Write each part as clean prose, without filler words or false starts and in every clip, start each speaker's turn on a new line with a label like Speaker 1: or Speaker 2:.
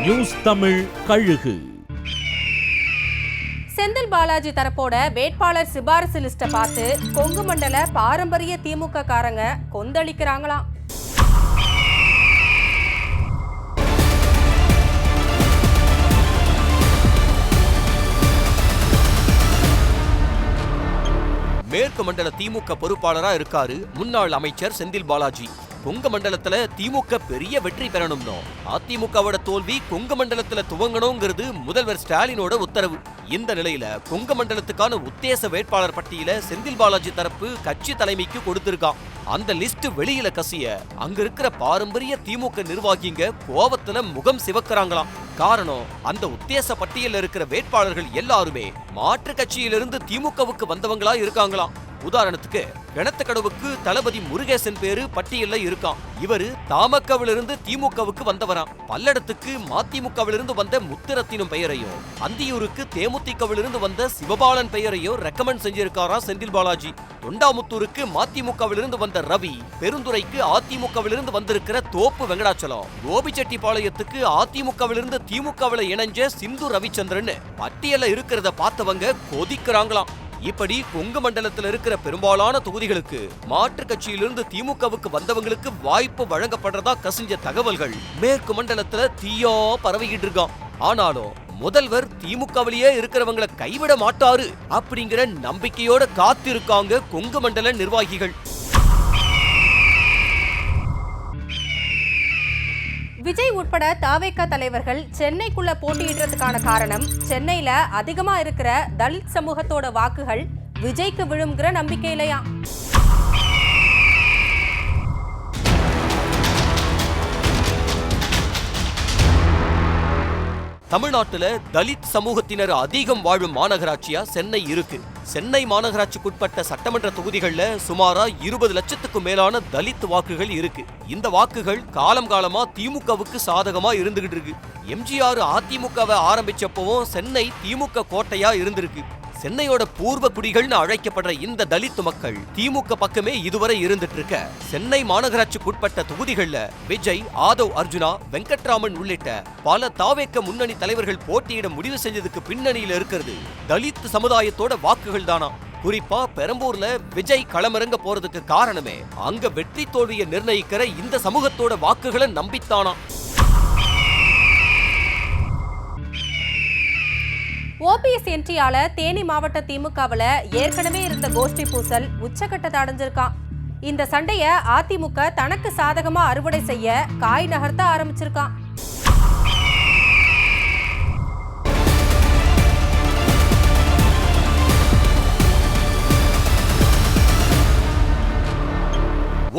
Speaker 1: News Tamil கழுகு.
Speaker 2: செந்தில் பாலாஜி தரப்போட வேட்பாளர் சிபாரிசு லிஸ்ட பார்த்து கொங்கு மண்டல பாரம்பரிய திமுக காரங்க கொந்தளிக்கிறாங்களாம்.
Speaker 3: மேற்கு மண்டல திமுக பொறுப்பாளரா இருக்காரு முன்னாள் அமைச்சர் செந்தில் பாலாஜி. கொங்கு மண்டலத்துல திமுக பெரிய வெற்றி பெறணும்னோ அதிமுகவோட தோல்வி கொங்கு மண்டலத்துல துவங்கணுங்கிறது முதல்வர் ஸ்டாலினோட உத்தரவு. இந்த நிலையில கொங்கு மண்டலத்துக்கான உத்தேச வேட்பாளர் பட்டியல செந்தில் பாலாஜி தரப்பு கட்சி தலைமைக்கு கொடுத்திருக்கான். அந்த லிஸ்ட் வெளியில கசிய அங்க இருக்கிற பாரம்பரிய திமுக நிர்வாகிங்க கோவத்துல முகம் சிவக்கிறாங்களாம். காரணம், அந்த உத்தேச பட்டியல இருக்கிற வேட்பாளர்கள் எல்லாருமே மாற்று கட்சியிலிருந்து திமுகவுக்கு வந்தவங்களா இருக்காங்களாம். உதாரணத்துக்கு கிணத்துக்கடவுக்கு தளபதி முருகேசன் பேரு பட்டியல்ல இருக்கான். இவரு தமாகவிலிருந்து திமுகவுக்கு வந்தவராம். பல்லடத்துக்கு மதிமுகவிலிருந்து வந்த முத்துரத்தினம் பெயரையும் அந்தியூருக்கு தேமுதிகவிலிருந்து வந்த சிவபாலன் பெயரையும் ரெக்கமெண்ட் செஞ்சிருக்காரா செந்தில் பாலாஜி. தொண்டாமுத்தூருக்கு மதிமுகவிலிருந்து வந்த ரவி, பெருந்துறைக்கு அதிமுகவிலிருந்து வந்திருக்கிற தோப்பு வெங்கடாச்சலம், கோபிச்செட்டிப்பாளையத்துக்கு அதிமுகவிலிருந்து திமுகவில் இணைஞ்ச சிந்து ரவிச்சந்திரன் பட்டியல்ல இருக்கிறத பார்த்தவங்க கொதிக்கிறாங்களாம். இப்படி கொங்கு மண்டலத்தில் இருக்கிற பெரும்பாலான தொகுதிகளுக்கு மாற்று கட்சியிலிருந்து திமுகவுக்கு வந்தவங்களுக்கு வாய்ப்பு வழங்கப்படுறதா கசிஞ்ச தகவல்கள் மேற்கு மண்டலத்துல தீயா பரவிக்கிட்டு இருக்கான். ஆனாலும் முதல்வர் திமுகவிலேயே இருக்கிறவங்களை கைவிட மாட்டாரு அப்படிங்கிற நம்பிக்கையோட காத்திருக்காங்க கொங்கு மண்டல நிர்வாகிகள்.
Speaker 2: விஜய் உட்பட தாவேக தலைவர்கள் சென்னைக்குள்ள போட்டியிடுறதுக்கான காரணம் சென்னையில அதிகமா இருக்கிற தலித் சமூகத்தோட வாக்குகள் விஜய்க்கு விழுங்கிற நம்பிக்கையிலையா.
Speaker 3: தமிழ்நாட்டுல தலித் சமூகத்தினர் அதிகம் வாழும் மாநகராட்சியா சென்னை இருக்கு. சென்னை மாநகராட்சிக்குட்பட்ட சட்டமன்ற தொகுதிகள்ல சுமாரா 20 லட்சத்துக்கும் மேலான தலித் வாக்குகள் இருக்கு. இந்த வாக்குகள் காலம் காலமா திமுகவுக்கு சாதகமா இருந்துகிட்டு இருக்கு. எம்ஜிஆர் அதிமுகவை ஆரம்பிச்சப்பவும் சென்னை திமுக கோட்டையா இருந்திருக்கு. சென்னையோட பூர்வ குடிகள்னு அழைக்கப்படுற இந்த தலித் மக்கள் திமுக பக்கமே இதுவரை இருந்துட்டு இருக்க, சென்னை மாநகராட்சிக்குட்பட்ட தொகுதிகள்ல விஜய், ஆதவ் அர்ஜுனா, வெங்கட்ராமன் உள்ளிட்ட பல தாவேக முன்னணி தலைவர்கள் போட்டியிட முடிவு செஞ்சதுக்கு பின்னணியில இருக்கிறது தலித் சமுதாயத்தோட வாக்குகள் தானா. குறிப்பா பெரம்பூர்ல விஜய் களமிறங்க போறதுக்கு காரணமே அங்க வெற்றி தோல்வியை நிர்ணயிக்கிற இந்த சமூகத்தோட வாக்குகளை நம்பித்தானா.
Speaker 2: ஓபிஎஸ் என்ட்ரியால தேனி மாவட்ட திமுகவில் ஏற்கனவே இருந்த கோஷ்டி பூசல் உச்சகட்டத்தை அடைஞ்சிருக்கான். இந்த சண்டைய அதிமுக தனக்கு சாதகமா அறுவடை செய்ய காய் நகர்த்த ஆரம்பிச்சிருக்கான்.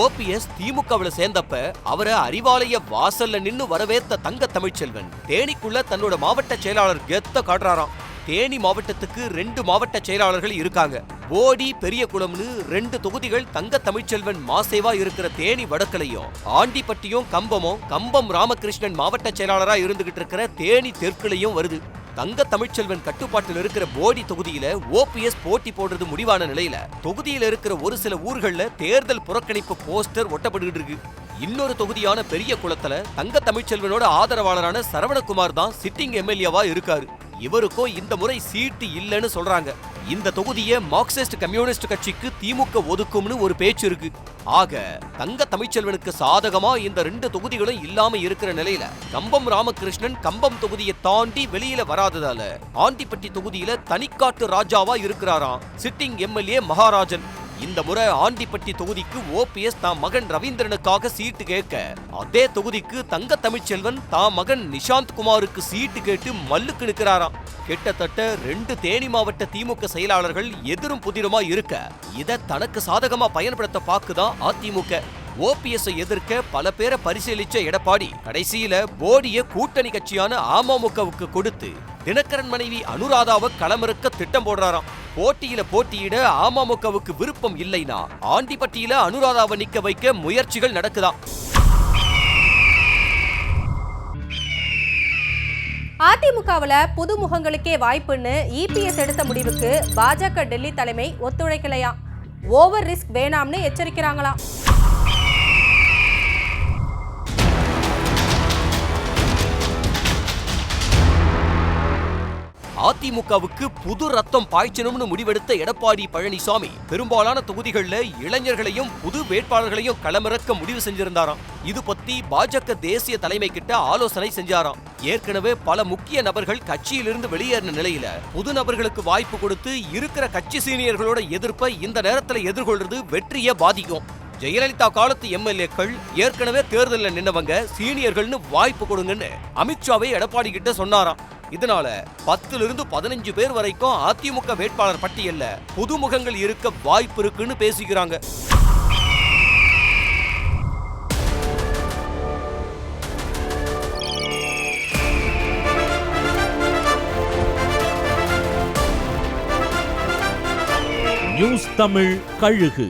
Speaker 3: ஓபிஎஸ் திமுகவில் சேர்ந்தப்ப அவரை அறிவாலய வாசல்ல நின்னு வரவேற்ற தங்க தமிழ்ச்செல்வன் தேனிக்குள்ள தன்னோட மாவட்ட செயலாளர் கெத்த காட்டுறாராம். தேனி மாவட்டத்துக்கு 2 மாவட்ட செயலாளர்கள் இருக்காங்க. போடி, பெரிய குளம்னு 2 தொகுதிகள் தங்க தமிழ்ச்செல்வன் மாசேவா இருக்கிற தேனி வடக்கலையும், ஆண்டிப்பட்டியும் கம்பம் ராமகிருஷ்ணன் மாவட்ட செயலாளரா இருந்துகிட்டு இருக்கிற தேனி தெற்குலையும் வருது. தங்க தமிழ்ச்செல்வன் கட்டுப்பாட்டில் இருக்கிற போடி தொகுதியில ஓபிஎஸ் போட்டி போடுறது முடிவான நிலையில தொகுதியில இருக்கிற ஒரு சில ஊர்கள்ல தேர்தல் புறக்கணிப்பு போஸ்டர் ஒட்டப்பட்டு இருக்கு. இன்னொரு தொகுதியான பெரிய குளத்துல தங்க தமிழ்ச்செல்வனோட ஆதரவாளரான சரவணகுமார் தான் சிட்டிங் எம்எல்ஏவா இருக்காரு. இவருக்கும் இந்த முறை சீட்டு இல்லைன்னு சொல்றாங்க. இந்த தொகுதியை மார்க்சிஸ்ட் கம்யூனிஸ்ட் கட்சிக்கு திமுக ஒதுக்கும்னு ஒரு பேச்சு இருக்கு. ஆக தங்க தமிழ்ச்செல்வனுக்கு சாதகமா இந்த 2 தொகுதிகளும் இல்லாம இருக்கிற நிலையில கம்பம் ராமகிருஷ்ணன் கம்பம் தொகுதியை தாண்டி வெளியில வராததால ஆண்டிப்பட்டி தொகுதியில தனிக்காட்டு ராஜாவா இருக்கிறாராம் சிட்டிங் எம்எல்ஏ மகாராஜன். இந்த முறை ஆண்டிப்பட்டி தொகுதிக்கு ஓபிஎஸ் தான் மகன் ரவீந்திரனுக்காக சீட்டு கேட்க, அதே தொகுதிக்கு தங்க தமிழ்ச்செல்வன் தான் மகன் நிஷாந்த் குமாருக்கு சீட்டு கேட்டு மல்லுக்கு நிற்கிறாராம். கிட்டத்தட்ட 2 தேனி மாவட்ட திமுக செயலாளர்கள் எதிரும் புதிருமா இருக்க, இதை தனக்கு சாதகமா பயன்படுத்த பாக்குதான் அதிமுக. ஓபிஎஸ் எதிர்க்க பல பேரை பரிசீலிச்ச எடப்பாடி கடைசியில போடிய கூட்டணி கட்சியான அமமுகவுக்கு கொடுத்து தினகரன் மனைவி அனுராதாவை களமிறக்க திட்டம் போடுறாராம். போட்டியிட அமமுகவுக்கு விருப்பம் இல்லைனா ஆண்டிப்பட்டியில அனுராதாவை நிக்க வைக்க முயற்சிகள் நடக்குதாம்.
Speaker 2: அதிமுகவுல புதுமுகங்களுக்கே வாய்ப்புன்னு இபிஎஸ் எடுத்த முடிவுக்கு பாஜக டெல்லி தலைமை ஒத்துழைக்கலையா. ஓவர் ரிஸ்க் வேணாம்னு எச்சரிக்கிறாங்களாம்.
Speaker 3: அதிமுகவுக்கு புது ரத்தம் பாய்ச்சணும்னு முடிவெடுத்த எடப்பாடி பழனிசாமி பெரும்பாலான தொகுதிகளில் இளைஞர்களையும் புது வேட்பாளர்களையும் களமிறக்க முடிவு செஞ்சிருந்தாராம். இது பத்தி பாஜக தேசிய தலைமை கிட்ட ஆலோசனை செஞ்சாராம். ஏற்கனவே பல முக்கிய நபர்கள் கட்சியிலிருந்து வெளியேறின நிலையில புது நபர்களுக்கு வாய்ப்பு கொடுத்து இருக்கிற கட்சி சீனியர்களோட எதிர்ப்பை இந்த நேரத்துல எதிர்கொள்றது வெற்றியை பாதிக்கும். ஜெயலலிதா காலத்து எம்எல்ஏக்கள் ஏற்கனவே தேர்தலில் நின்னவங்க சீனியர்கள்னு வாய்ப்பு கொடுங்கன்னு அமித்ஷாவே எடப்பாடி கிட்ட சொன்னாராம். இதனால 10-15 பேர் வரைக்கும் அதிமுக வேட்பாளர் பட்டியல்ல புதுமுகங்கள் இருக்க வாய்ப்பு இருக்குன்னு பேசிக்கிறாங்க.
Speaker 1: நியூஸ் தமிழ் கழுகு.